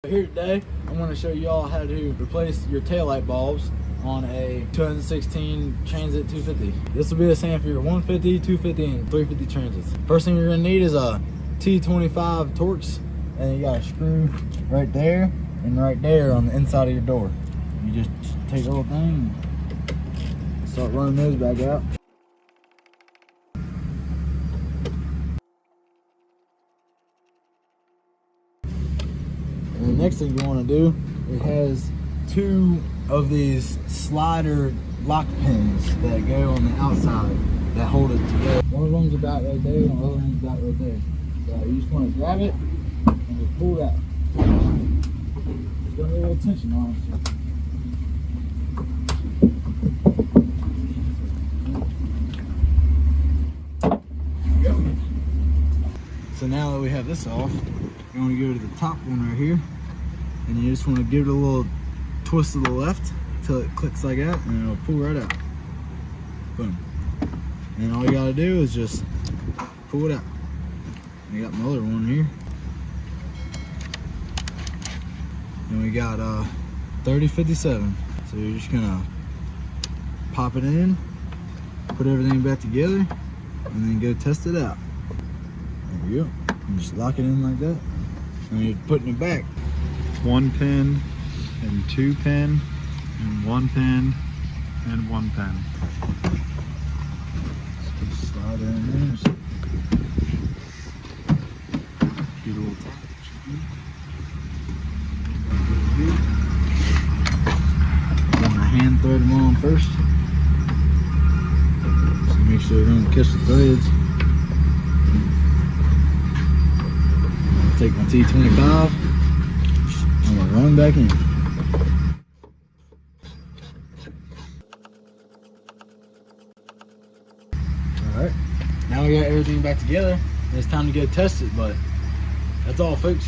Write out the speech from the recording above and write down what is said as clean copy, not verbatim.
Here today, I'm going to show you all how to replace your taillight bulbs on a 2016 Transit 250. This will be the same for your 150, 250, and 350 Transits. First thing you're going to need is a T25 Torx, and you got a screw right there and right there on the inside of your door. You just take the little thing and start running those back out. And the next thing you want to do, it has two of these slider lock pins that go on the outside that hold it together. One of them's about right there, and the other one's about right there. So you just want to grab it and just pull it out. Just got a little tension on it. So now that we have this off, you want to go to the top one right here, and you just want to give it a little twist to the left until it clicks like that, and it'll pull right out. Boom. And all you gotta do is just pull it out. I got my other one here. And we got 3057. So you're just gonna pop it in, put everything back together, and then go test it out. There you go. And just lock it in like that. And you're putting it back. 1 pin and 2 pin and 1 pin and 1 pin. Just slide it in there. Get a little tap. I'm gonna hand thread them on first. So make sure they don't catch the threads. Take my T25, I'm gonna run back in. Alright, now we got everything back together, and it's time to go test it, but that's all folks.